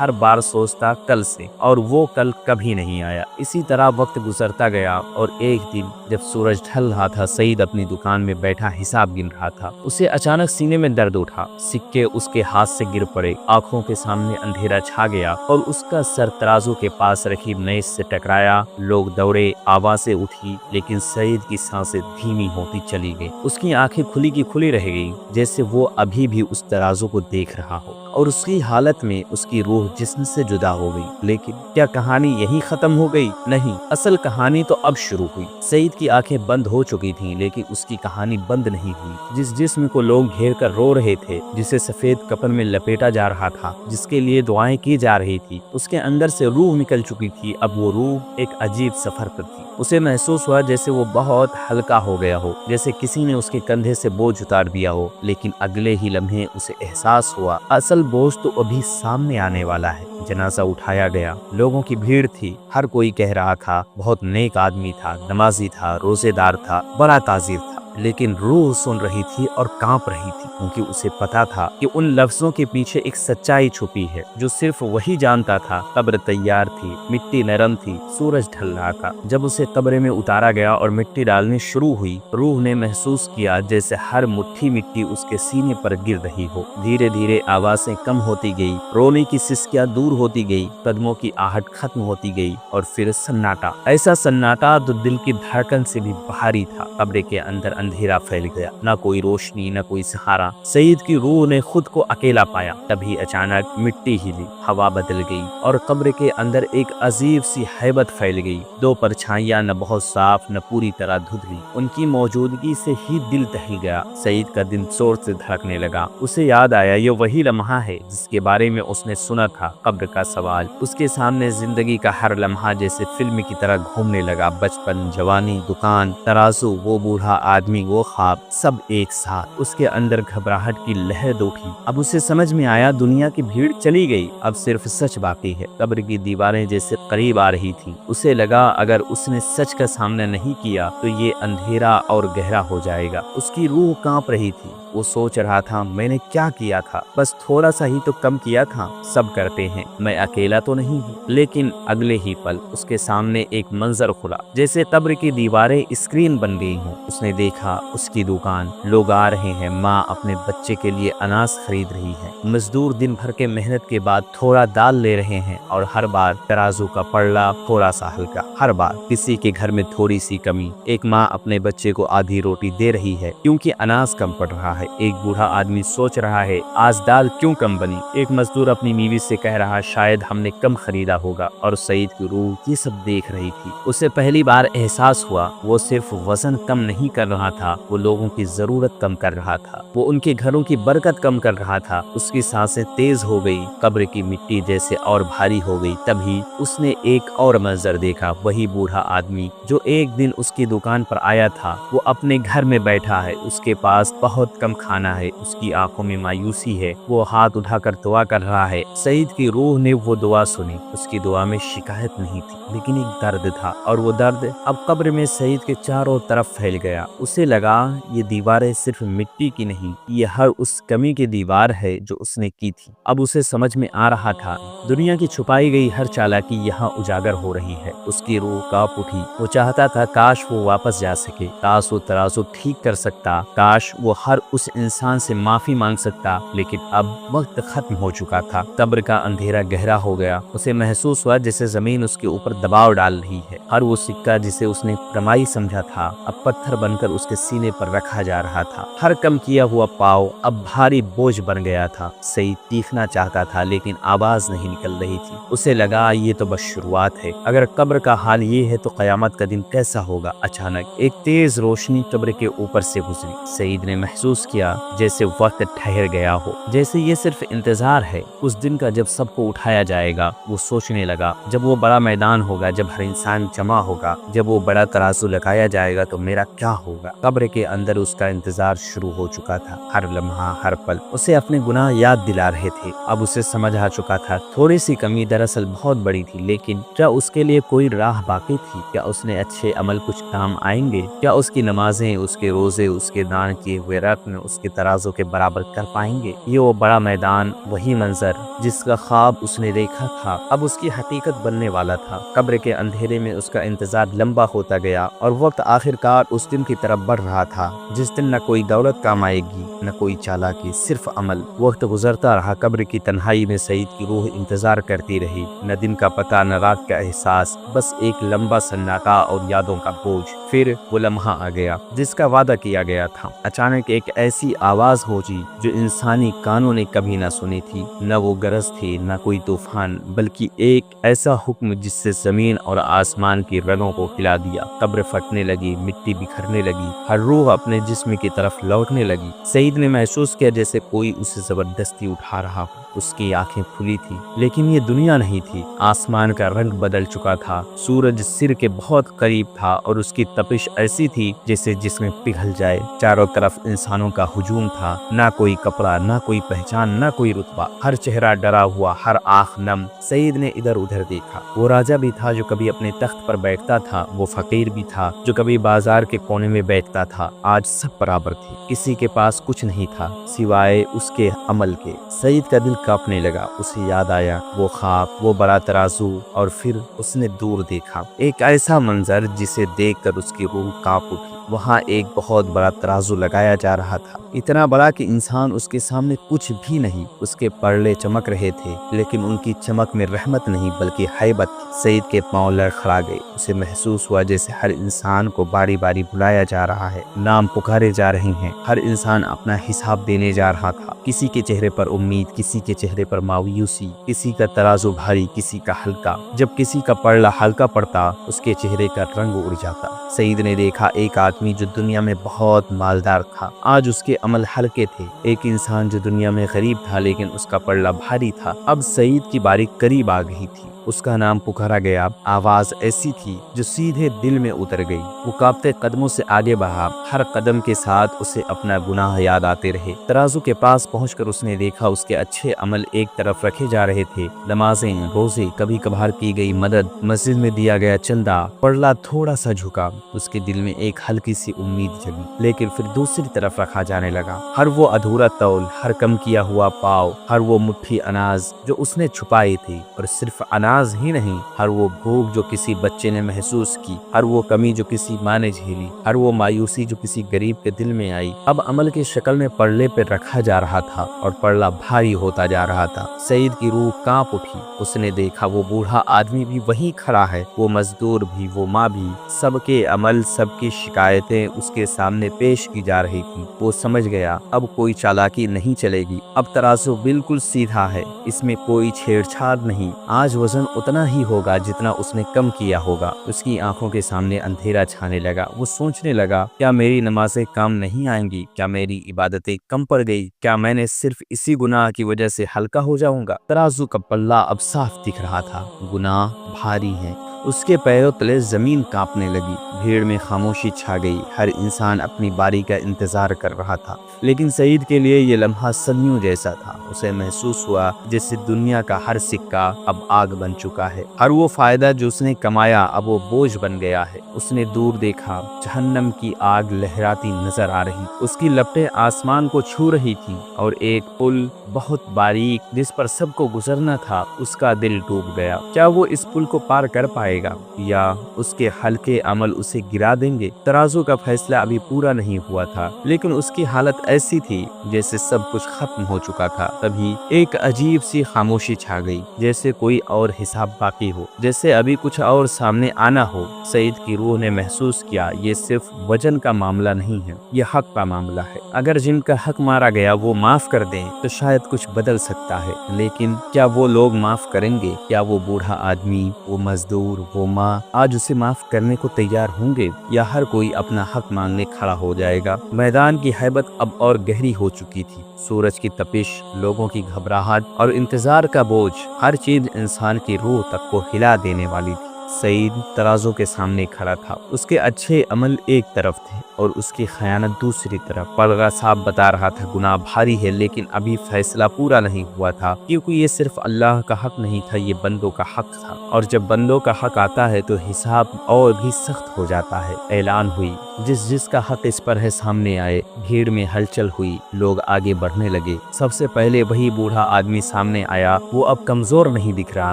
ہر بار سوچتا کل سے، اور وہ کل کبھی نہیں آیا۔ اسی طرح وقت گزرتا گیا، اور ایک دن جب سورج ڈھل رہا تھا، سعید اپنی دکان میں بیٹھا حساب گن رہا تھا۔ اسے اچانک سینے میں درد اٹھا، سکے اس کے ہاتھ سے گر پڑے، آنکھوں کے سامنے اندھیرا چھا گیا، اور اس کا سر ترازو کے پاس رکھی میز سے ٹکرایا۔ لوگ دوڑے، آوازیں اٹھی، لیکن سعید کی سانسیں دھیمی ہوتی چلی گئی۔ اس کی آنکھیں کھلی کی کھلی رہ گئی، جیسے وہ ابھی بھی اس ترازو کو دیکھ رہا ہو، اور اس کی حالت میں اس کی روح جسم سے جدا ہو گئی۔ لیکن کیا کہانی یہی ختم ہو گئی؟ نہیں، اصل کہانی تو اب شروع ہوئی۔ سعید کی آنکھیں بند ہو چکی تھیں، لیکن اس کی کہانی بند نہیں ہوئی۔ جس جسم کو لوگ گھیر کر رو رہے تھے، جسے سفید کفن میں لپیٹا جا رہا تھا، جس کے لیے دعائیں کی جا رہی تھی، اس کے اندر سے روح نکل چکی تھی۔ اب وہ روح ایک عجیب سفر پر تھی۔ اسے محسوس ہوا جیسے وہ بہت ہلکا ہو گیا ہو، جیسے کسی نے اس کے کندھے سے بوجھ اتار دیا ہو۔ لیکن اگلے ہی لمحے اسے احساس ہوا، اصل بوجھ تو ابھی سامنے آنے والا ہے۔ جنازہ اٹھایا گیا، لوگوں کی بھیڑ تھی، ہر کوئی کہہ رہا تھا بہت نیک آدمی تھا، نمازی تھا، روزے دار تھا، بڑا تاجر تھا۔ لیکن روح سن رہی تھی اور کانپ رہی تھی، کیونکہ اسے پتا تھا کہ ان لفظوں کے پیچھے ایک سچائی چھپی ہے جو صرف وہی جانتا تھا۔ قبر تیار تھی، مٹی نرم تھی، سورج ڈھل رہا تھا۔ جب اسے قبر میں اتارا گیا اور مٹی ڈالنی شروع ہوئی، روح نے محسوس کیا جیسے ہر مٹھی مٹی اس کے سینے پر گر رہی ہو۔ دھیرے دھیرے آوازیں کم ہوتی گئی، رونے کی سسکیاں دور ہوتی گئی، قدموں کی آہٹ ختم ہوتی گئی، اور پھر سناٹا، ایسا سناٹا جو دل کی دھڑکن سے بھی بھاری تھا۔ قبر کے اندر اندھیرا پھیل گیا، نہ کوئی روشنی، نہ کوئی سہارا۔ سعید کی روح نے خود کو اکیلا پایا۔ تبھی اچانک مٹی ہلی، ہوا بدل گئی، اور قبر کے اندر ایک عجیب سی ہیبت پھیل گئی۔ دو پرچھائیاں، نہ بہت صاف، نہ پوری طرح دھندلی، ان کی موجودگی سے ہی دل دہل گیا۔ سعید کا دل زور سے دھڑکنے لگا۔ اسے یاد آیا یہ وہی لمحہ ہے جس کے بارے میں اس نے سنا تھا، قبر کا سوال۔ اس کے سامنے زندگی کا ہر لمحہ جیسے فلم کی طرح گھومنے لگا، بچپن، جوانی، دکان، ترازو، وہ بوڑھا آدمی، وہ خواب، سب ایک ساتھ۔ اس کے اندر گھبراہٹ کی لہر اٹھی۔ اب اسے سمجھ میں آیا دنیا کی بھیڑ چلی گئی، اب صرف سچ باقی ہے۔ قبر کی دیواریں جیسے قریب آ رہی تھیں۔ اسے لگا اگر اس نے سچ کا سامنا نہیں کیا تو یہ اندھیرا اور گہرا ہو جائے گا۔ اس کی روح کانپ رہی تھی۔ وہ سوچ رہا تھا میں نے کیا کیا تھا، بس تھوڑا سا ہی تو کم کیا تھا، سب کرتے ہیں، میں اکیلا تو نہیں ہوں۔ لیکن اگلے ہی پل اس کے سامنے ایک منظر کھلا، جیسے قبر کی دیواریں اسکرین بن گئی ہوں۔ اس نے دیکھا اس کی دکان، لوگ آ رہے ہیں، ماں اپنے بچے کے لیے اناج خرید رہی ہے، مزدور دن بھر کے محنت کے بعد تھوڑا دال لے رہے ہیں، اور ہر بار ترازو کا پلڑا تھوڑا سا ہلکا، ہر بار کسی کے گھر میں تھوڑی سی کمی۔ ایک ماں اپنے بچے کو آدھی روٹی دے رہی ہے کیونکہ اناج کم پڑ رہا ہے۔ ایک بوڑھا آدمی سوچ رہا ہے آج دال کیوں کم بنی۔ ایک مزدور اپنی بیوی سے کہہ رہا شاید ہم نے کم خریدا ہوگا، اور سعید کی روح یہ سب دیکھ رہی تھی۔ اسے پہلی بار احساس ہوا وہ صرف وزن کم نہیں کر رہا تھا، وہ لوگوں کی ضرورت کم کر رہا تھا، وہ ان کے گھروں کی برکت کم کر رہا تھا۔ اس کی سانسیں تیز ہو گئی، قبر کی مٹی جیسے اور بھاری ہو گئی۔ تبھی اس نے ایک اور منظر دیکھا، وہی بوڑھا آدمی جو ایک دن اس کی دکان پر آیا تھا، وہ اپنے گھر میں بیٹھا ہے، اس کے پاس بہت کم کھانا ہے، اس کی آنکھوں میں مایوسی ہے، وہ ہاتھ اٹھا کر دعا کر رہا ہے۔ سعید کی روح نے وہ دعا سنی۔ اس کی دعا میں شکایت نہیں تھی، لیکن ایک درد تھا، اور وہ درد اب قبر میں سعید کے چاروں طرف پھیل گیا۔ اسے لگا یہ دیواریں صرف مٹی کی نہیں، یہ ہر اس کمی کی دیوار ہے جو اس نے کی تھی۔ اب اسے سمجھ میں آ رہا تھا دنیا کی چھپائی گئی ہر چالاکی یہاں اجاگر ہو رہی ہے۔ اس کی روح کانپ اٹھی۔ وہ چاہتا تھا کاش وہ واپس جا سکے، کاش وہ ترازو ٹھیک کر سکتا، کاش وہ ہر اس انسان سے معافی مانگ سکتا، لیکن اب وقت ختم ہو چکا تھا۔ قبر کا اندھیرا گہرا ہو گیا۔ اسے محسوس ہوا جیسے زمین اس کے اوپر دباؤ ڈال رہی ہے۔ ہر وہ سکہ جسے اس نے کمائی سمجھا تھا اب پتھر بن کر اس کے سینے پر رکھا جا رہا تھا۔ ہر کم کیا ہوا پاؤ اب بھاری بوجھ بن گیا تھا۔ سعید چیخنا چاہتا تھا لیکن آواز نہیں نکل رہی تھی۔ اسے لگا یہ تو بس شروعات ہے، اگر قبر کا حال یہ ہے تو قیامت کا دن کیسا ہوگا۔ اچانک ایک تیز روشنی قبر کے اوپر سے گزری۔ سعید نے محسوس کیا جیسے وقت ٹھہر گیا ہو، جیسے یہ صرف انتظار ہے اس دن کا جب سب کو اٹھایا جائے گا۔ وہ سوچنے لگا جب وہ بڑا میدان ہوگا، جب ہر انسان جمع ہوگا، جب وہ بڑا ترازو لگایا جائے گا تو میرا کیا ہوگا۔ قبر کے اندر اس کا انتظار شروع ہو چکا تھا۔ ہر لمحہ، ہر پل اسے اپنے گناہ یاد دلا رہے تھے۔ اب اسے سمجھ آ چکا تھا تھوڑی سی کمی دراصل بہت بڑی تھی، لیکن کیا اس کے لیے کوئی راہ باقی تھی؟ کیا اس نے اچھے عمل کچھ کام آئیں گے؟ کیا اس کی نمازیں، اس کے روزے، اس کے دان کیے ہوئے رقم اس کے ترازو کے برابر کر پائیں گے؟ یہ وہ بڑا میدان، وہی منظر جس کا خواب اس نے دیکھا تھا، اب اس کی حقیقت بننے والا تھا۔ قبر کے اندھیرے میں اس کا انتظار لمبا ہوتا گیا اور وقت آخر کار اس دن کی طرف بڑھ رہا تھا جس دن نہ کوئی دولت کام آئے گی، نہ کوئی چالاکی، صرف عمل۔ وقت گزرتا رہا، قبر کی تنہائی میں سعید کی روح انتظار کرتی رہی۔ نہ دن کا پتہ، نہ رات کا احساس، بس ایک لمبا سناٹا اور یادوں کا بوجھ۔ پھر وہ لمحہ آ گیا جس کا وعدہ کیا گیا تھا۔ اچانک ایک ایسی آواز ہوئی جو انسانی کانوں نے کبھی نہ سنی تھی۔ نہ وہ گرج تھی، نہ کوئی طوفان، بلکہ ایک ایسا حکم جس سے زمین اور آسمان کی رگوں کو ہلا دیا۔ قبر پھٹنے لگی، مٹی بکھرنے لگی، ہر روح اپنے جسم کی طرف لوٹنے لگی۔ سعید نے محسوس کیا جیسے کوئی اسے زبردستی اٹھا رہا ہو۔ اس کی آنکھیں کھلی تھی، لیکن یہ دنیا نہیں تھی۔ آسمان کا رنگ بدل چکا تھا، سورج سر کے بہت قریب تھا اور اس کی تپش ایسی تھی جیسے جسم پگھل جائے۔ چاروں طرف انسانوں کا ہجوم تھا، نہ کوئی کپڑا، نہ کوئی پہچان، نہ کوئی رتبہ، ہر چہرہ ڈرا ہوا، ہر آنکھ نم۔ سعید نے ادھر ادھر دیکھا، وہ راجہ بھی تھا جو کبھی اپنے تخت پر بیٹھتا تھا، وہ فقیر بھی تھا جو کبھی بازار کے کونے میں بیٹھتا تھا۔ آج سب برابر تھے، کسی کے پاس کچھ نہیں تھا سوائے اس کے عمل کے۔ سعید کا دل کانپنے لگا، اسے یاد آیا وہ خواب، وہ بڑا ترازو، اور پھر اس نے دور دیکھا، ایک ایسا منظر جسے دیکھ کر اس کی روح کانپ اٹھی۔ وہاں ایک بہت بڑا ترازو لگایا جا رہا تھا، اتنا بڑا کہ انسان اس کے سامنے کچھ بھی نہیں۔ اس کے پلڑے چمک رہے تھے، لیکن ان کی چمک میں رحمت نہیں بلکہ ہیبت تھی۔ سعید کے پاؤں لڑکھڑا گئے، اسے محسوس ہوا جیسے ہر انسان کو باری باری بلایا جا رہا ہے، نام پکارے جا رہے ہیں۔ ہر انسان اپنا حساب دینے جا رہا تھا، کسی کے چہرے پر امید، کسی کے چہرے پر مایوسی، کسی کا ترازو بھاری، کسی کا ہلکا۔ جب کسی کا پلڑا ہلکا پڑتا، اس کے چہرے کا رنگ اڑ جاتا۔ سعید نے دیکھا ایک آدمی جو دنیا میں بہت مالدار تھا، آج اس کے عمل ہلکے تھے۔ ایک انسان جو دنیا میں غریب تھا لیکن اس کا پلڑا بھاری تھا۔ اب سعید کی باری قریب آ گئی تھی، اس کا نام پکارا گیا۔ آواز ایسی تھی جو سیدھے دل میں اتر گئی۔ وہ کانپتے قدموں سے آگے بڑھا، ہر قدم کے ساتھ اسے اپنا گناہ یاد آتے رہے۔ ترازو کے پاس پہنچ کر اس نے دیکھا اس کے اچھے عمل ایک طرف رکھے جا رہے تھے، نمازیں، روزے، کبھی کبھار کی گئی مدد، مسجد میں دیا گیا چندہ۔ پلڑا تھوڑا سا جھکا، اس کے دل میں ایک ہلکی سی امید جگی، لیکن پھر دوسری طرف رکھا جانے لگا۔ ہر وہ ادھورا تول، ہر کم کیا ہوا پاؤ، ہر وہ مٹھی اناج جو اس نے چھپائی تھی، اور صرف اناج ہی نہیں، ہر وہ بھوک جو کسی بچے نے محسوس کی، ہر وہ کمی جو کسی ماں نے جھیلی، ہر وہ مایوسی جو کسی غریب کے دل میں آئی، اب عمل کی شکل میں پلڑے پہ رکھا جا رہا تھا، اور پلڑا بھاری ہوتا جا رہا تھا۔ سعید کی روح کانپ اٹھی، اس نے دیکھا وہ بوڑھا آدمی بھی وہیں کھڑا ہے، وہ مزدور بھی، وہ ماں بھی، سب کے عمل، سب کی شکایتیں اس کے سامنے پیش کی جا رہی تھی۔ وہ سمجھ گیا اب کوئی چالاکی نہیں چلے گی، اب ترازو بالکل سیدھا ہے، اس میں کوئی چھیڑ چھاڑ نہیں۔ آج وزن اتنا ہی ہوگا جتنا اس نے کم کیا ہوگا۔ اس کی آنکھوں کے سامنے اندھیرا چھانے لگا، وہ سوچنے لگا کیا میری نمازیں کام نہیں آئیں گی؟ کیا میری عبادتیں کم پڑ گئی؟ کیا میں نے صرف اسی گناہ کی وجہ سے ہلکا ہو جاؤں گا؟ ترازو کا پلہ اب صاف دکھ رہا تھا، گناہ بھاری ہیں۔ اس کے پیروں تلے زمین کانپنے لگی، بھیڑ میں خاموشی چھا گئی، ہر انسان اپنی باری کا انتظار کر رہا تھا۔ لیکن سعید کے لیے یہ لمحہ صدیوں جیسا تھا۔ اسے محسوس ہوا جیسے دنیا کا ہر سکہ اب آگ بن چکا ہے، ہر وہ فائدہ جو اس نے کمایا اب وہ بوجھ بن گیا ہے۔ اس نے دور دیکھا، جہنم کی آگ لہراتی نظر آ رہی، اس کی لپٹیں آسمان کو چھو رہی تھیں، اور ایک پل بہت باریک جس پر سب کو گزرنا تھا، اس کا دل ڈوب گیا۔ کیا وہ اس پل کو پار کر پائے گا، یا اس کے ہلکے عمل اسے گرا دیں گے؟ ترازو کا فیصلہ ابھی پورا نہیں ہوا تھا، لیکن اس کی حالت ایسی تھی جیسے سب کچھ ختم ہو چکا تھا۔ تبھی ایک عجیب سی خاموشی چھا گئی، جیسے کوئی اور حساب باقی ہو، جیسے ابھی کچھ اور سامنے آنا ہو۔ سعید کی روح نے محسوس کیا یہ صرف وزن کا معاملہ نہیں ہے، یہ حق کا معاملہ ہے۔ اگر جن کا حق مارا گیا وہ معاف کر دیں تو شاید کچھ بدل سکتا ہے، لیکن کیا وہ لوگ معاف کریں گے؟ کیا وہ بوڑھا آدمی، وہ مزدور، وہ ماں آج اسے معاف کرنے کو تیار ہوں گے، یا ہر کوئی اپنا حق مانگنے کھڑا ہو جائے گا؟ میدان کی ہیبت اب اور گہری ہو چکی تھی، سورج کی تپش، لوگوں کی گھبراہٹ اور انتظار کا بوجھ، ہر چیز انسان کی روح تک کو ہلا دینے والی تھی۔ سعید ترازو کے سامنے کھڑا تھا، اس کے اچھے عمل ایک طرف تھے اور اس کی خیانت دوسری طرف۔ پلغا صاحب بتا رہا تھا گناہ بھاری ہے لیکن ابھی فیصلہ پورا نہیں ہوا تھا، کیونکہ یہ صرف اللہ کا حق نہیں تھا، یہ بندوں کا حق تھا، اور جب بندوں کا حق آتا ہے تو حساب اور بھی سخت ہو جاتا ہے۔ اعلان ہوئی، جس کا حق اس پر ہے سامنے آئے۔ بھیڑ میں ہلچل ہوئی، لوگ آگے بڑھنے لگے۔ سب سے پہلے وہی بوڑھا آدمی سامنے آیا۔ وہ اب کمزور نہیں دکھ رہا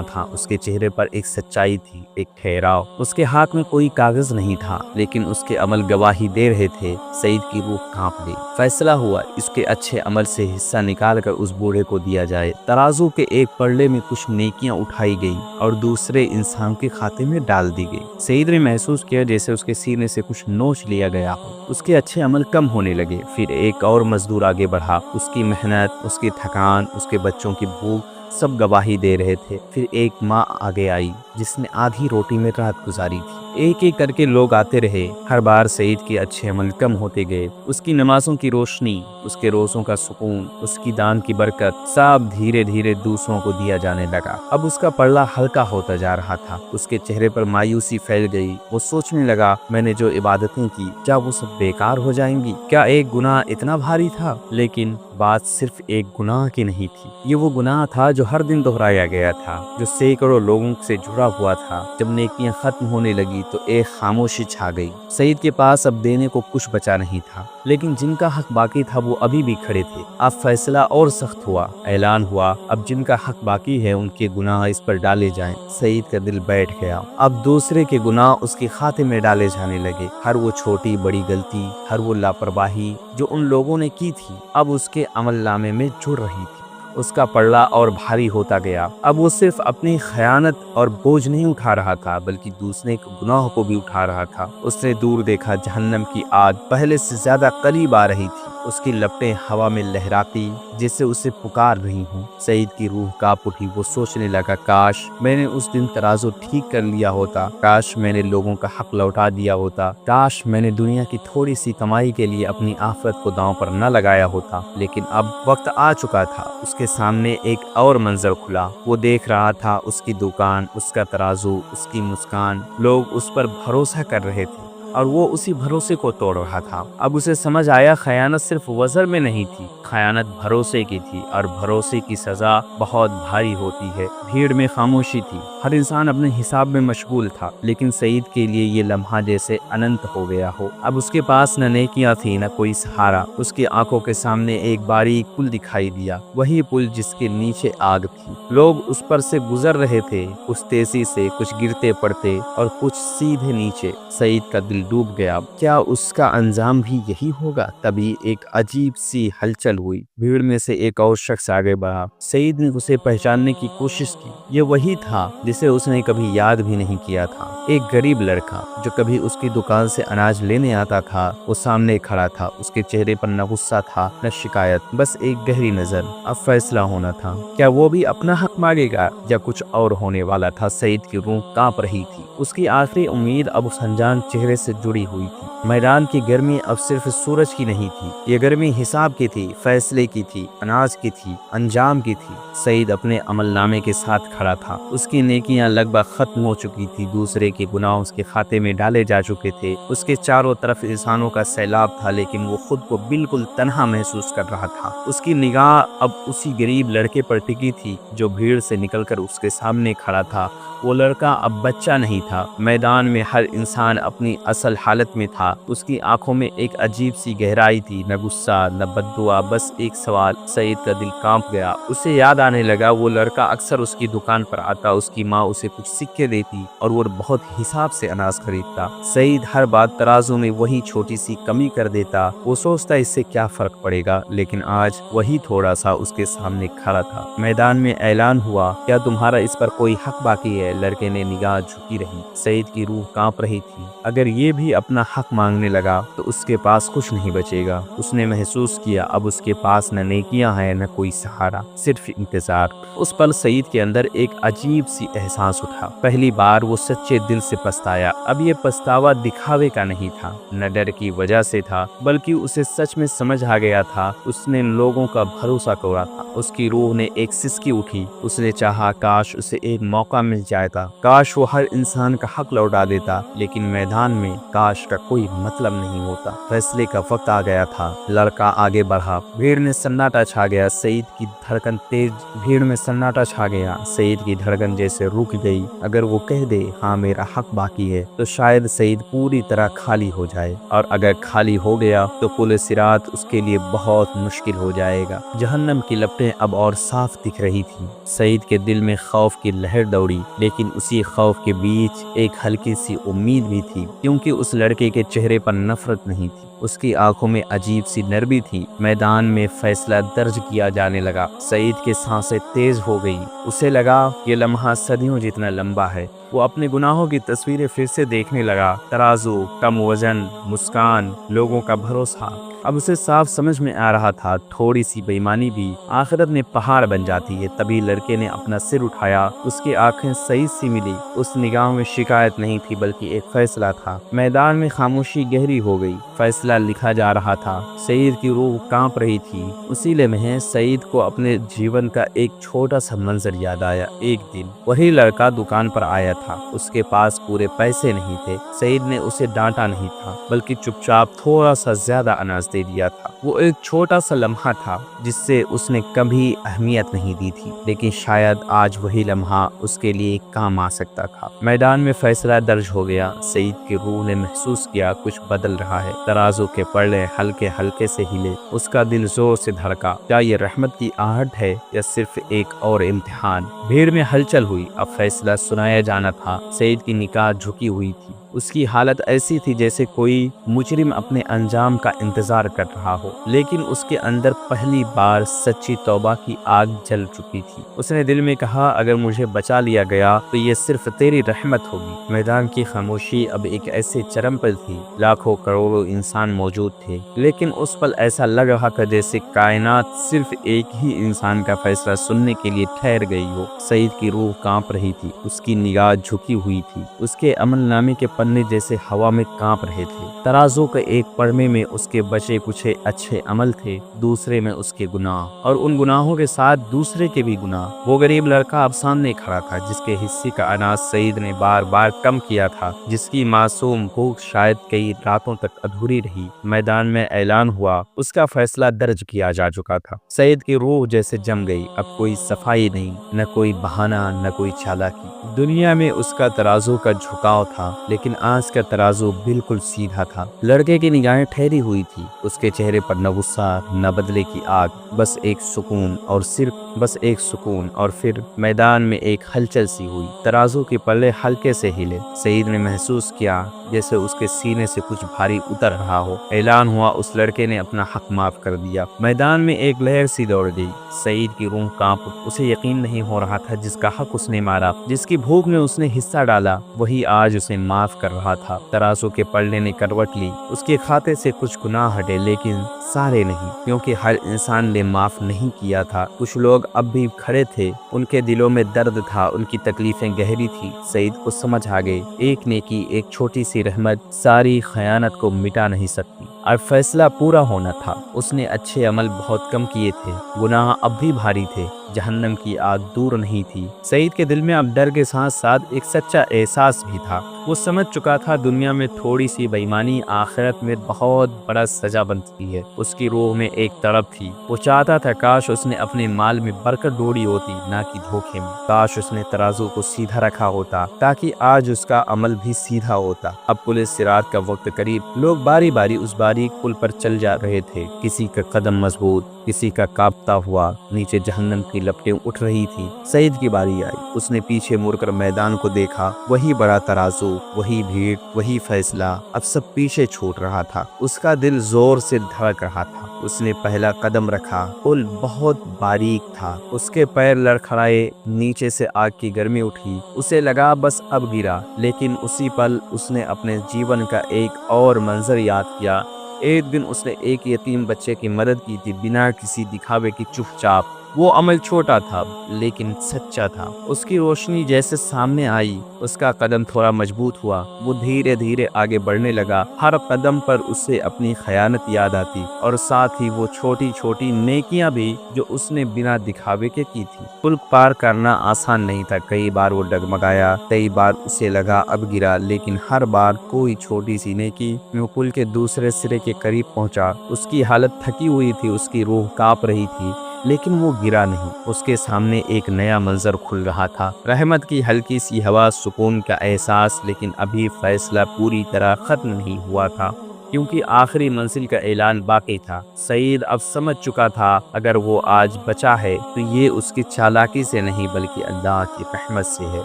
تھا، اس کے چہرے پر ایک سچائی تھی، ایک ٹھہراؤ۔ اس کے ہاتھ میں کوئی کاغذ نہیں تھا لیکن اس کے عمل گواہی دے رہے تھے۔ سعید کی روح کانپ گئی۔ فیصلہ ہوا، اس کے اچھے عمل سے حصہ نکال کر اس بوڑھے کو دیا جائے۔ ترازو کے ایک پلڑے میں کچھ نیکیاں اٹھائی گئی اور دوسرے انسان کے کھاتے میں ڈال دی گئی۔ سعید نے محسوس کیا جیسے اس کے سینے سے کچھ نوچ لیا گیا ہو۔ اس کے اچھے عمل کم ہونے لگے۔ پھر ایک اور مزدور آگے بڑھا، اس کی محنت، اس کی تھکان، اس کے بچوں کی بھوک سب گواہی دے رہے تھے۔ پھر ایک ماں آگے آئی جس نے آدھی روٹی میں رات گزاری تھی۔ ایک ایک کر کے لوگ آتے رہے۔ ہر بار سعید کے اچھے عمل کم ہوتے گئے۔ اس کی نمازوں کی روشنی، اس کے روزوں کا سکون، اس کی دان کی برکت سب دھیرے دھیرے دوسروں کو دیا جانے لگا۔ اب اس کا پلڑا ہلکا ہوتا جا رہا تھا۔ اس کے چہرے پر مایوسی پھیل گئی۔ وہ سوچنے لگا، میں نے جو عبادتیں کی کیا وہ سب بیکار ہو جائیں گی؟ کیا ایک گناہ اتنا بھاری تھا؟ لیکن بات صرف ایک گناہ کی نہیں تھی، یہ وہ گناہ تھا جو ہر دن دہرایا گیا تھا، جو سینکڑوں لوگوں سے جڑا ہوا تھا۔ جب نیکیاں ختم ہونے لگی تو ایک خاموشی چھا گئی۔ سعید کے پاس اب دینے کو کچھ بچا نہیں تھا، لیکن جن کا حق باقی تھا وہ ابھی بھی کھڑے تھے۔ اب فیصلہ اور سخت ہوا۔ اعلان ہوا، اب جن کا حق باقی ہے ان کے گناہ اس پر ڈالے جائیں۔ سعید کا دل بیٹھ گیا۔ اب دوسرے کے گناہ اس کے کھاتے میں ڈالے جانے لگے۔ ہر وہ چھوٹی بڑی غلطی، ہر وہ لاپرواہی جو ان لوگوں نے کی تھی اب اس کے عمل نامے میں جڑ رہی تھی۔ اس کا پلڑا اور بھاری ہوتا گیا۔ اب وہ صرف اپنی خیانت اور بوجھ نہیں اٹھا رہا تھا بلکہ دوسرے کے گناہوں کو بھی اٹھا رہا تھا۔ اس نے دور دیکھا، جہنم کی آگ پہلے سے زیادہ قریب آ رہی تھی۔ اس کی لپٹیں ہوا میں لہراتی جیسے اسے پکار رہی ہوں۔ سعید کی روح کانپ اٹھی۔ وہ سوچنے لگا، کاش میں نے اس دن ترازو ٹھیک کر لیا ہوتا، کاش میں نے لوگوں کا حق لوٹا دیا ہوتا، کاش میں نے دنیا کی تھوڑی سی کمائی کے لیے اپنی آخرت کو داؤں پر نہ لگایا ہوتا۔ لیکن اب وقت آ چکا تھا۔ اس کے سامنے ایک اور منظر کھلا۔ وہ دیکھ رہا تھا اس کی دکان، اس کا ترازو، اس کی مسکان۔ لوگ اس پر بھروسہ کر رہے تھے اور وہ اسی بھروسے کو توڑ رہا تھا۔ اب اسے سمجھ آیا، خیانت صرف وزر میں نہیں تھی، خیانت بھروسے کی تھی، اور بھروسے کی سزا بہت بھاری ہوتی ہے۔ بھیڑ میں خاموشی تھی، ہر انسان اپنے حساب میں مشغول تھا، لیکن سعید کے لیے یہ لمحہ جیسے اننت ہو گیا ہو۔ اب اس کے پاس نہ نیکیاں تھی نہ کوئی سہارا۔ اس کی آنکھوں کے سامنے ایک باریک پل دکھائی دیا، وہی پل جس کے نیچے آگ تھی۔ لوگ اس پر سے گزر رہے تھے، کچھ تیزی سے، کچھ گرتے پڑتے اور کچھ سیدھے نیچے۔ سعید کا دل ڈوب گیا۔ کیا اس کا انجام بھی یہی ہوگا؟ تبھی ایک عجیب سی ہلچل ہوئی۔ بھیڑ میں سے ایک اور شخص آگے بڑھا۔ سعید نے اسے پہچاننے کی کوشش کی۔ یہ وہی تھا جسے اس نے کبھی یاد بھی نہیں کیا تھا۔ ایک غریب لڑکا جو کبھی اس کی دکان سے اناج لینے آتا تھا، وہ سامنے کھڑا تھا۔ اس کے چہرے پر نہ غصہ تھا نہ شکایت، بس ایک گہری نظر۔ اب فیصلہ ہونا تھا، کیا وہ بھی اپنا حق مانگے گا یا کچھ اور ہونے والا تھا؟ سعید کی روح کانپ رہی تھی۔ اس کی آخری امید اب اس انجان چہرے سے جڑی ہوئی تھی۔ میدان کی گرمی اب صرف سورج کی نہیں تھی، یہ گرمی حساب کی تھی، فیصلے کی تھی، اناج کی تھی، انجام کی تھی۔ سعید اپنے عمل نامے کے ساتھ کھڑا تھا۔ اس کی نیکیاں لگ بھگ ختم ہو چکی تھی، دوسرے کے گناہ اس کے کھاتے میں ڈالے جا چکے تھے۔ اس کے چاروں طرف انسانوں کا سیلاب تھا، لیکن وہ خود کو بالکل تنہا محسوس کر رہا تھا۔ اس کی نگاہ اب اسی غریب لڑکے پر ٹکی تھی جو بھیڑ سے نکل کر اس کے سامنے کھڑا تھا۔ وہ لڑکا اب بچہ نہیں تھا۔ میدان میں ہر انسان اپنی اصل حالت میں تھا۔ اس کی آنکھوں میں ایک عجیب سی گہرائی تھی، نہ غصہ نہ بددعا، بس ایک سوال۔ سعید کا دل کانپ گیا۔ اسے یاد آنے لگا وہ لڑکا اکثر اس کی دکان پر آتا، اس کی ماں اسے کچھ سکے دیتی اور وہ بہت حساب سے اناج خریدتا۔ سعید ہر بات ترازو میں وہی چھوٹی سی کمی کر دیتا۔ وہ سوچتا اس سے کیا فرق پڑے گا، لیکن آج وہی تھوڑا سا اس کے سامنے کھڑا تھا۔ میدان میں اعلان ہوا، کیا تمہارا اس پر کوئی حق باقی ہے؟ لڑکے نے نگاہ جھکی رہی۔ سعید کی روح کانپ رہی تھی۔ اگر یہ یہ بھی اپنا حق مانگنے لگا تو اس کے پاس کچھ نہیں بچے گا۔ اس نے محسوس کیا اب اس کے پاس نہ نیکیاں ہیں نہ کوئی سہارا، صرف انتظار۔ اس پل سعید کے اندر ایک عجیب سی احساس اٹھا۔ پہلی بار وہ سچے دل سے پچھتایا۔ اب یہ پچھتاوا دکھاوے کا نہیں تھا، نہ ڈر کی وجہ سے تھا، بلکہ اسے سچ میں سمجھ آ گیا تھا اس نے لوگوں کا بھروسہ توڑا تھا۔ اس کی روح نے ایک سسکی اٹھی۔ اس نے چاہا کاش اسے ایک موقع مل جاتا، کاش وہ ہر انسان کا حق لوٹا دیتا، لیکن میدان میں کاش کا کوئی مطلب نہیں ہوتا۔ فیصلے کا وقت آ گیا تھا۔ لڑکا آگے بڑھا۔ بھیڑ میں سناٹا چھا گیا۔ سعید کی دھڑکن تیز بھیڑ میں سناٹا چھا گیا۔ سعید کی دھڑکن جیسے رک گئی۔ اگر وہ کہہ دے ہاں میرا حق باقی ہے تو شاید سعید پوری طرح خالی ہو جائے، اور اگر خالی ہو گیا تو پل صراط اس کے لیے بہت مشکل ہو جائے گا۔ جہنم کی لپٹیں اب اور صاف دکھ رہی تھی۔ سعید کے دل میں خوف کی لہر دوڑی، لیکن اسی خوف کے بیچ ایک ہلکی سی امید بھی تھی، کیونکہ اس لڑکے کے چہرے پر نفرت نہیں تھی، اس کی آنکھوں میں عجیب سی نرمی تھی۔ میدان میں فیصلہ درج کیا جانے لگا۔ سعید کی سانسیں تیز ہو گئی۔ اسے لگا یہ لمحہ صدیوں جتنا لمبا ہے۔ وہ اپنے گناہوں کی تصویریں پھر سے دیکھنے لگا۔ ترازو، کم وزن، مسکان، لوگوں کا بھروسہ۔ اب اسے صاف سمجھ میں آ رہا تھا تھوڑی سی بے ایمانی بھی آخرت میں پہاڑ بن جاتی ہے۔ تبھی لڑکے نے اپنا سر اٹھایا۔ اس کی آنکھیں سعید سے ملی۔ اس نگاہ میں شکایت نہیں تھی بلکہ ایک فیصلہ تھا۔ میدان میں خاموشی گہری ہو گئی۔ فیصلہ لکھا جا رہا تھا۔ سعید کی روح کانپ رہی تھی۔ اسی لمحے سعید کو اپنے جیون کا ایک چھوٹا سا منظر یاد آیا۔ ایک دن وہی لڑکا دکان پر آیا تھا۔ اس کے پاس پورے پیسے نہیں تھے۔ سعید نے اسے ڈانٹا نہیں تھا بلکہ چپ چاپ تھوڑا سا زیادہ اناج دے دیا تھا۔ وہ ایک چھوٹا سا لمحہ تھا جس سے اس نے کبھی اہمیت نہیں دی تھی، لیکن شاید آج وہی لمحہ اس کے لیے کام آ سکتا تھا۔ میدان میں فیصلہ درج ہو گیا۔ سعید کی روح نے محسوس کیا کچھ بدل رہا ہے۔ ترازو کے پلڑے ہلکے ہلکے سے ہلے۔ اس کا دل زور سے دھڑکا۔ کیا یہ رحمت کی آہٹ ہے یا صرف ایک اور امتحان؟ بھیڑ میں ہلچل ہوئی۔ اب فیصلہ سنایا جانا تھا۔ سعید کی نگاہ جھکی ہوئی تھی۔ اس کی حالت ایسی تھی جیسے کوئی مجرم اپنے انجام کا انتظار کر رہا ہو، لیکن اس کے اندر پہلی بار سچی توبہ کی آگ جل چکی تھی۔ اس نے دل میں کہا اگر مجھے بچا لیا گیا تو یہ صرف تیری رحمت ہوگی۔ میدان کی خاموشی اب ایک ایسے چرم پر تھی، لاکھوں کروڑوں انسان موجود تھے، لیکن اس پل ایسا لگ رہا تھا جیسے کائنات صرف ایک ہی انسان کا فیصلہ سننے کے لیے ٹھہر گئی ہو۔ سعید کی روح کانپ رہی تھی۔ اس کی نگاہ جھکی ہوئی تھی۔ اس کے عمل نامے کے پنے جیسے ہوا میں کانپ رہے تھے۔ ترازو کے ایک پڑھنے میں اس کے بچے کچھ اچھے عمل تھے، دوسرے میں اس کے گناہ، اور ان گناہوں کے ساتھ دوسرے کے بھی گناہ۔ وہ غریب لڑکا اب سامنے کھڑا تھا جس کے حصے کا اناج سعید نے بار بار کم کیا تھا، جس کی معصوم بھوک شاید کئی راتوں تک ادھوری رہی۔ میدان میں اعلان ہوا اس کا فیصلہ درج کیا جا چکا تھا۔ سعید کی روح جیسے جم گئی۔ اب کوئی صفائی نہیں، نہ کوئی بہانہ، نہ کوئی چالاکی۔ دنیا میں اس کا ترازو کا جھکاؤ تھا، لیکن آج کا ترازو بالکل سیدھا تھا۔ لڑکے کی نگاہیں ٹھہری ہوئی تھی۔ اس کے چہرے پر نہ غصہ نہ بدلے کی آگ، بس ایک سکون، اور صرف بس ایک سکون۔ اور پھر میدان میں ایک ہلچل سی ہوئی۔ ترازو کے پلے ہلکے سے ہلے۔ سعید نے محسوس کیا جیسے اس کے سینے سے کچھ بھاری اتر رہا ہو۔ اعلان ہوا اس لڑکے نے اپنا حق معاف کر دیا۔ میدان میں ایک لہر سی دوڑ گئی۔ سعید کی روح کانپ۔ اسے یقین نہیں ہو رہا تھا جس کا حق اس نے مارا، جس کی بھوک میں اس نے حصہ ڈالا، وہی آج اسے معاف کر رہا تھا۔ ترازو کے پلڑے نے کروٹ لی۔ اس کے کھاتے سے کچھ گناہ ہٹے، لیکن سارے نہیں، کیونکہ ہر انسان نے معاف نہیں کیا تھا۔ کچھ لوگ اب بھی کھڑے تھے، ان کے دلوں میں درد تھا، ان کی تکلیفیں گہری تھی۔ سعید کو سمجھ آ گئی ایک نیکی، ایک چھوٹی سی رحمت ساری خیانت کو مٹا نہیں سکتی۔ اور فیصلہ پورا ہونا تھا۔ اس نے اچھے عمل بہت کم کیے تھے، گناہ اب بھی بھاری تھے، جہنم کی آگ دور نہیں تھی۔ سعید کے دل میں اب ڈر کے ساتھ ساتھ ایک سچا احساس بھی تھا۔ وہ سمجھ چکا تھا دنیا میں تھوڑی سی بے ایمانی آخرت میں بہت بڑا سزا بنتی ہے۔ اس کی روح میں ایک تڑپ تھی۔ وہ چاہتا تھا کاش اس نے اپنے مال میں برکت ڈھونڈی ہوتی، نہ کہ دھوکے میں۔ کاش اس نے ترازو کو سیدھا رکھا ہوتا تاکہ آج اس کا عمل بھی سیدھا ہوتا۔ اب پل صراط کا وقت قریب۔ لوگ باری باری اس باریک پل پر چل جا رہے تھے، کسی کا قدم مضبوط، کسی کا کانپتا ہوا۔ نیچے جہنم کی لپٹیں اٹھ رہی تھی۔ سعید کی باری آئی۔ اس نے پیچھے مڑ کر میدان کو دیکھا۔ وہی بڑا ترازو، وہی بھیڑ، وہی فیصلہ، اب سب پیچھے چھوٹ رہا تھا۔ اس کا دل زور سے دھڑک رہا تھا۔ اس نے پہلا قدم رکھا۔ پل بہت باریک تھا، اس کے پیر لڑکھڑائے، نیچے سے آگ کی گرمی اٹھی، اسے لگا بس اب گرا، لیکن اسی پل اس نے اپنے جیون کا ایک اور منظر یاد کیا۔ ایک دن اس نے ایک یتیم بچے کی مدد کی تھی، بنا کسی دکھاوے کی، چپ چاپ۔ وہ عمل چھوٹا تھا لیکن سچا تھا۔ اس کی روشنی جیسے سامنے آئی، اس کا قدم تھوڑا مضبوط ہوا، وہ دھیرے دھیرے آگے بڑھنے لگا۔ ہر قدم پر اسے اپنی خیانت یاد آتی، اور ساتھ ہی وہ چھوٹی چھوٹی نیکیاں بھی جو اس نے بنا دکھاوے کے کی تھی۔ پل پار کرنا آسان نہیں تھا، کئی بار وہ ڈگمگایا، کئی بار اسے لگا اب گرا، لیکن ہر بار کوئی چھوٹی سی نیکی وہ پل کے دوسرے سرے کے قریب پہنچا۔ اس کی حالت تھکی ہوئی تھی، اس کی روح کانپ رہی تھی، لیکن وہ گرا نہیں۔ اس کے سامنے ایک نیا منظر کھل رہا تھا، رحمت کی ہلکی سی ہوا، سکون کا احساس، لیکن ابھی فیصلہ پوری طرح ختم نہیں ہوا تھا، کیونکہ آخری منزل کا اعلان باقی تھا۔ سعید اب سمجھ چکا تھا، اگر وہ آج بچا ہے تو یہ اس کی چالاکی سے نہیں بلکہ اللہ کی رحمت سے ہے۔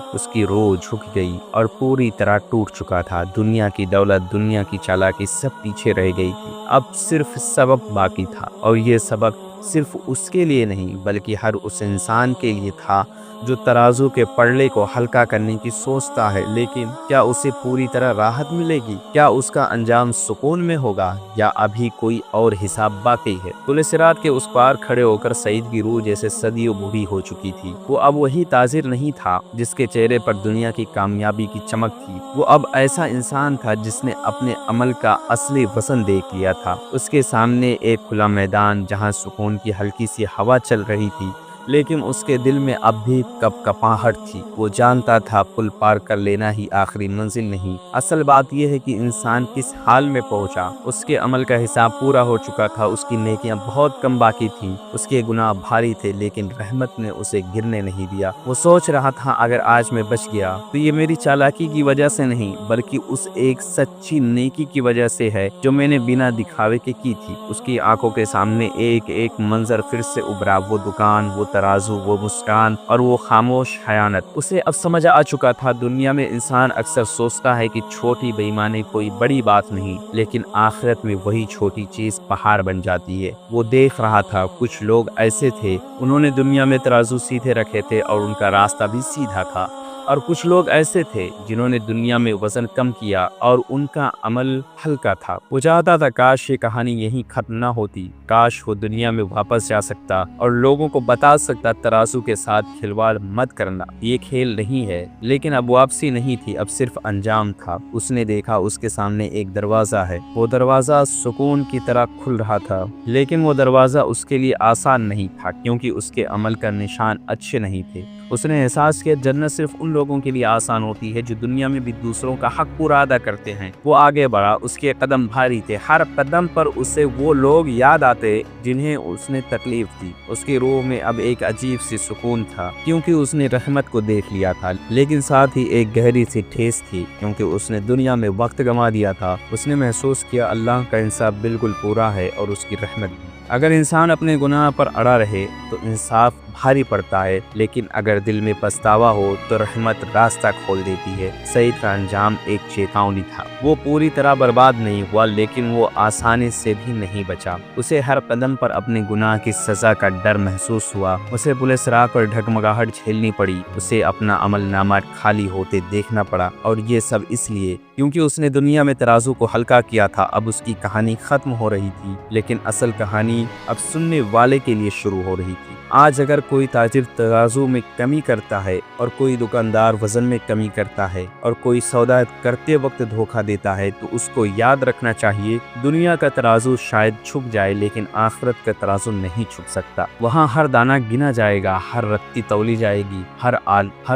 اس کی روح جھک گئی اور پوری طرح ٹوٹ چکا تھا۔ دنیا کی دولت، دنیا کی چالاکی سب پیچھے رہ گئی تھی، اب صرف سبق باقی تھا، اور یہ سبق صرف اس کے لیے نہیں بلکہ ہر اس انسان کے لیے تھا جو ترازو کے پلڑے کو ہلکا کرنے کی سوچتا ہے، لیکن کیا اسے پوری طرح راحت ملے گی؟ کیا اس کا انجام سکون میں ہوگا، یا ابھی کوئی اور حساب باقی ہے؟ پل صراط کے اس پار کھڑے ہو کر سعید کی روح جیسے صدیوں بوڑھی ہو چکی تھی۔ وہ اب وہی تاجر نہیں تھا جس کے چہرے پر دنیا کی کامیابی کی چمک تھی، وہ اب ایسا انسان تھا جس نے اپنے عمل کا اصلی وزن دیکھ لیا تھا۔ اس کے سامنے ایک کھلا میدان جہاں سکون کی ہلکی سی ہوا چل رہی تھی، لیکن اس کے دل میں اب بھی کپاہٹ تھی۔ وہ جانتا تھا پل پار کر لینا ہی آخری منزل نہیں، اصل بات یہ ہے کہ انسان کس حال میں پہنچا۔ اس کے عمل کا حساب پورا ہو چکا تھا، اس کی نیکیاں بہت کم باقی تھیں، اس کے گناہ بھاری تھے، لیکن رحمت نے اسے گرنے نہیں دیا۔ وہ سوچ رہا تھا، اگر آج میں بچ گیا تو یہ میری چالاکی کی وجہ سے نہیں بلکہ اس ایک سچی نیکی کی وجہ سے ہے جو میں نے بنا دکھاوے کے کی تھی۔ اس کی آنکھوں کے سامنے ایک ایک منظر پھر سے ابھرا، وہ دکان، وہ ترازو، وہ مسکان، اور وہ خاموش خیانت۔ اسے اب سمجھ آ چکا تھا، دنیا میں انسان اکثر سوچتا ہے کہ چھوٹی بے ایمانی کوئی بڑی بات نہیں، لیکن آخرت میں وہی چھوٹی چیز پہاڑ بن جاتی ہے۔ وہ دیکھ رہا تھا، کچھ لوگ ایسے تھے انہوں نے دنیا میں ترازو سیدھے رکھے تھے اور ان کا راستہ بھی سیدھا تھا، اور کچھ لوگ ایسے تھے جنہوں نے دنیا میں وزن کم کیا اور ان کا عمل ہلکا تھا۔ وہ چاہتا تھا کاش یہ کہانی یہیں ختم نہ ہوتی، کاش وہ دنیا میں واپس جا سکتا اور لوگوں کو بتا سکتا ترازو کے ساتھ کھلواڑ مت کرنا، یہ کھیل نہیں ہے۔ لیکن اب واپسی نہیں تھی، اب صرف انجام تھا۔ اس نے دیکھا اس کے سامنے ایک دروازہ ہے، وہ دروازہ سکون کی طرح کھل رہا تھا، لیکن وہ دروازہ اس کے لیے آسان نہیں تھا، کیونکہ اس کے عمل کا نشان اچھے نہیں تھے۔ اس نے احساس کیا جنت صرف ان لوگوں کے لیے آسان ہوتی ہے جو دنیا میں بھی دوسروں کا حق پورا ادا کرتے ہیں۔ وہ آگے بڑھا، اس کے قدم بھاری تھے، ہر قدم پر اسے وہ لوگ یاد آتے جنہیں اس نے تکلیف دی۔ اس کی روح میں اب ایک عجیب سی سکون تھا، کیونکہ اس نے رحمت کو دیکھ لیا تھا، لیکن ساتھ ہی ایک گہری سی ٹھیس تھی، کیونکہ اس نے دنیا میں وقت گنوا دیا تھا۔ اس نے محسوس کیا اللہ کا انصاف بالکل پورا ہے اور اس کی رحمت بھی۔ اگر انسان اپنے گناہ پر اڑا رہے تو انصاف بھاری پڑتا ہے، لیکن اگر دل میں پچھتاوا ہو تو رحمت راستہ کھول دیتی ہے۔ سعید کا انجام ایک چیتاونی تھا، وہ پوری طرح برباد نہیں ہوا، لیکن وہ آسانی سے بھی نہیں بچا۔ اسے ہر قدم پر اپنے گناہ کی سزا کا ڈر محسوس ہوا، اسے پولیس صراط پر ڈھگمگاہٹ جھیلنی پڑی، اسے اپنا عمل نامہ خالی ہوتے دیکھنا پڑا، اور یہ سب اس لیے کیونکہ اس نے دنیا میں ترازو کو ہلکا کیا تھا۔ اب اس کی کہانی ختم ہو رہی تھی، لیکن اصل کہانی اب سننے والے کے لیے شروع ہو رہی تھی۔ آج اگر کوئی تاجر ترازو میں کمی کرتا ہے، اور کوئی دکاندار وزن میں کمی کرتا ہے، اور کوئی سودا کرتے وقت دھوکہ دیتا ہے، تو اس کو یاد رکھنا چاہیے دنیا کا ترازو شاید چھک جائے لیکن آخرت کا ترازو نہیں چھک سکتا۔ وہاں ہر دانہ گنا جائے گا، ہر رتی تولی جائے گی، ہر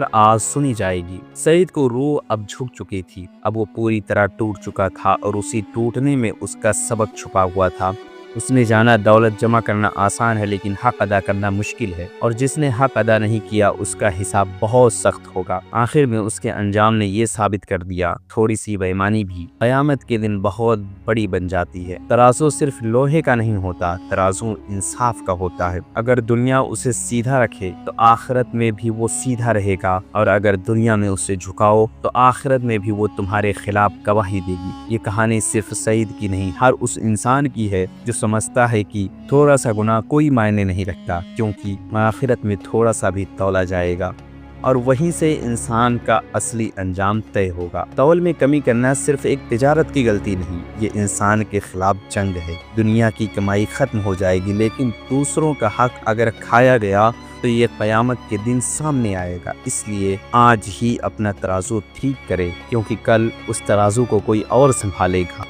آواز سنی جائے گی۔ سعید کو روح اب جھک چکی تھی، اب وہ پوری طرح ٹوٹ چکا تھا، اور اسی ٹوٹنے میں اس کا سبق چھپا ہوا تھا۔ اس نے جانا دولت جمع کرنا آسان ہے لیکن حق ادا کرنا مشکل ہے، اور جس نے حق ادا نہیں کیا اس کا حساب بہت سخت ہوگا۔ آخر میں اس کے انجام نے یہ ثابت کر دیا، تھوڑی سی بے ایمانی بھی قیامت کے دن بہت بڑی بن جاتی ہے۔ ترازو صرف لوہے کا نہیں ہوتا، ترازو انصاف کا ہوتا ہے۔ اگر دنیا اسے سیدھا رکھے تو آخرت میں بھی وہ سیدھا رہے گا، اور اگر دنیا میں اسے جھکاؤ تو آخرت میں بھی وہ تمہارے خلاف گواہی دے گی۔ یہ کہانی صرف سعید کی نہیں، ہر اس انسان کی ہے جو سمجھتا ہے کہ تھوڑا سا گناہ کوئی معنی نہیں رکھتا، کیونکہ آخرت میں تھوڑا سا بھی تولا جائے گا اور وہیں سے انسان کا اصلی انجام طے ہوگا۔ تول میں کمی کرنا صرف ایک تجارت کی غلطی نہیں، یہ انسان کے خلاف جنگ ہے۔ دنیا کی کمائی ختم ہو جائے گی، لیکن دوسروں کا حق اگر کھایا گیا تو یہ قیامت کے دن سامنے آئے گا۔ اس لیے آج ہی اپنا ترازو ٹھیک کرے، کیونکہ کل اس ترازو کو کوئی اور سنبھالے گا۔